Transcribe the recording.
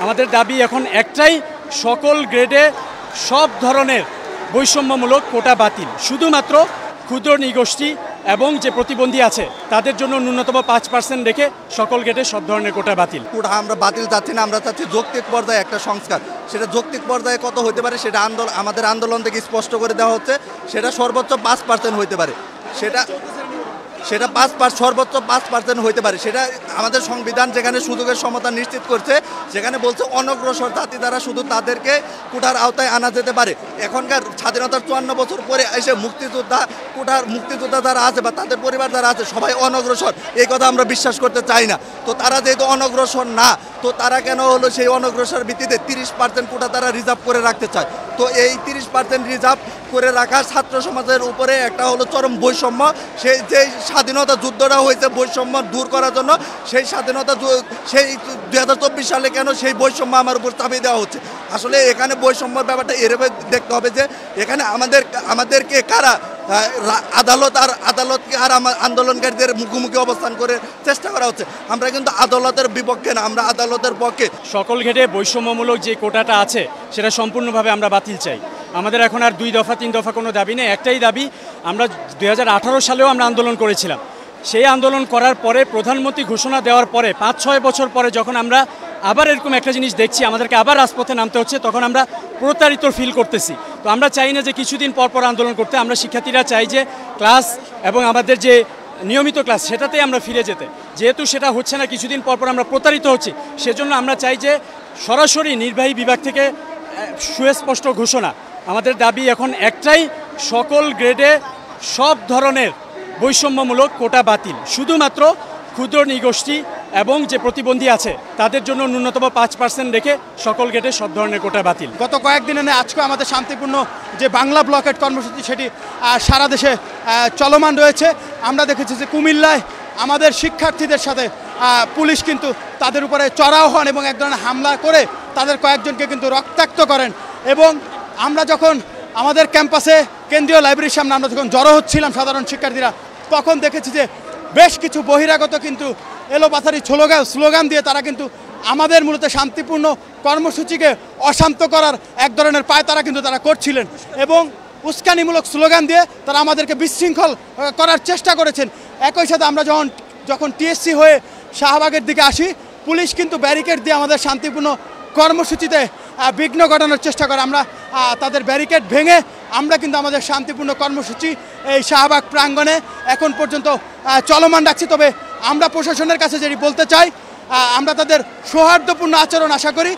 আমাদের দাবি এখন একটাই, সকল গ্রেডে সব ধরনের বৈষম্যমূলক কোটা বাতিল। শুধুমাত্র ক্ষুদ্র নৃগোষ্ঠী এবং যে প্রতিবন্ধী আছে তাদের জন্য ন্যূনতম 5% রেখে সকল গ্রেডে সব ধরনের কোটা বাতিল। কোটা আমরা বাতিল চাচ্ছি না, আমরা চাচ্ছি যৌক্তিক পর্যায়ে একটা সংস্কার। সেটা যৌক্তিক পর্যায়ে কত হতে পারে সেটা আমাদের আন্দোলন থেকে স্পষ্ট করে দেওয়া হচ্ছে। সেটা সর্বোচ্চ 5% হতে পারে, সেটা সর্বোচ্চ 5% হতে পারে। সেটা আমাদের সংবিধান যেখানে সুযোগের সমতা নিশ্চিত করছে, সেখানে বলছে অনগ্রসর জাতি দ্বারা শুধু তাদেরকে কোটার আওতায় আনা যেতে পারে। এখনকার স্বাধীনতার 54 বছর পরে এসে মুক্তিযোদ্ধা যারা আছে বা তাদের পরিবার যারা আছে সবাই অনগ্রসর, এই কথা আমরা বিশ্বাস করতে চাই না। তো তারা যেহেতু অনগ্রসর না, তো তারা কেন হলো সেই অনগ্রসর ভিত্তিতে 30% কোটা তারা রিজার্ভ করে রাখতে চায়। তো এই 30% রিজার্ভ করে রাখা ছাত্র সমাজের উপরে একটা হলো চরম বৈষম্য। সেই যে স্বাধীনতা যুদ্ধটা হয়েছে বৈষম্য দূর করার জন্য, সেই স্বাধীনতা সেই 2024 সালে কেন সেই বৈষম্য আমার উপর চাপিয়ে দেওয়া হচ্ছে। আসলে এখানে বৈষম্যর ব্যাপারটা এভাবে দেখতে হবে যে এখানে আমাদেরকে কারা আদালতকে আর আন্দোলনকারীদের মুখোমুখি অবস্থান করে চেষ্টা করা হচ্ছে। আমরা কিন্তু আদালতের বিপক্ষে না, আমরা আদালতের পক্ষে। সকল ঘেটে বৈষম্যমূলক যে কোটাটা আছে সেটা সম্পূর্ণভাবে আমরা বাতিল চাই। আমাদের এখন আর 2 দফা 3 দফা কোনো দাবি নেই, একটাই দাবি। আমরা 2018 সালেও আমরা আন্দোলন করেছিলাম। সেই আন্দোলন করার পরে প্রধানমন্ত্রী ঘোষণা দেওয়ার পরে 5-6 বছর পরে যখন আমরা আবার এরকম একটা জিনিস দেখছি, আমাদেরকে আবার রাজপথে নামতে হচ্ছে, তখন আমরা প্রতারিত ফিল করতেছি। তো আমরা চাই না যে কিছুদিন পর পর আন্দোলন করতে। আমরা শিক্ষার্থীরা চাই যে ক্লাস এবং আমাদের যে নিয়মিত ক্লাস সেটাতেই আমরা ফিরে যেতে। যেহেতু সেটা হচ্ছে না, কিছুদিন পর পর আমরা প্রতারিত হচ্ছি, সেজন্য আমরা চাই যে সরাসরি নির্বাহী বিভাগ থেকে সুস্পষ্ট ঘোষণা। আমাদের দাবি এখন একটাই, সকল গ্রেডে সব ধরনের বৈষম্যমূলক কোটা বাতিল। শুধুমাত্র ক্ষুদ্র নৃগোষ্ঠী এবং যে প্রতিবন্ধী আছে তাদের জন্য ন্যূনতম 5% রেখে সকল গ্রেডে সব ধরনের কোটা বাতিল। গত কয়েকদিনে আজকে আমাদের শান্তিপূর্ণ যে বাংলা ব্লকেট কর্মসূচি সেটি সারা দেশে চলমান রয়েছে। আমরা দেখেছি যে কুমিল্লায় আমাদের শিক্ষার্থীদের সাথে পুলিশ কিন্তু তাদের উপরে চড়াও হন এবং এক ধরনের হামলা করে তাদের কয়েকজনকে কিন্তু রক্তাক্ত করেন। এবং আমরা যখন আমাদের ক্যাম্পাসে কেন্দ্রীয় লাইব্রেরির সামনে আমরা যখন জড়ো হচ্ছিলাম সাধারণ শিক্ষার্থীরা, তখন দেখেছি যে বেশ কিছু বহিরাগত কিন্তু এলোপাথারি স্লোগান দিয়ে তারা কিন্তু আমাদের মূলত শান্তিপূর্ণ কর্মসূচিকে অশান্ত করার এক ধরনের তারা কিন্তু করছিলেন এবং উস্কানিমূলক স্লোগান দিয়ে তারা আমাদেরকে বিশৃঙ্খল করার চেষ্টা করেছেন। একই সাথে আমরা যখন টিএসসি হয়ে শাহবাগের দিকে আসি, পুলিশ কিন্তু ব্যারিকেড দিয়ে আমাদের শান্তিপূর্ণ কর্মসূচিতে বিঘ্ন ঘটানোর চেষ্টা করে। আমরা তাদের ব্যারিকেড ভেঙে আমরা কিন্তু আমাদের শান্তিপূর্ণ কর্মসূচি এই শাহবাগ প্রাঙ্গণে এখন পর্যন্ত চলমান রাখছি। তবে আমরা প্রশাসনের কাছে যেটি বলতে চাই, আমরা তাদের সৌহার্দ্যপূর্ণ আচরণ আশা করি।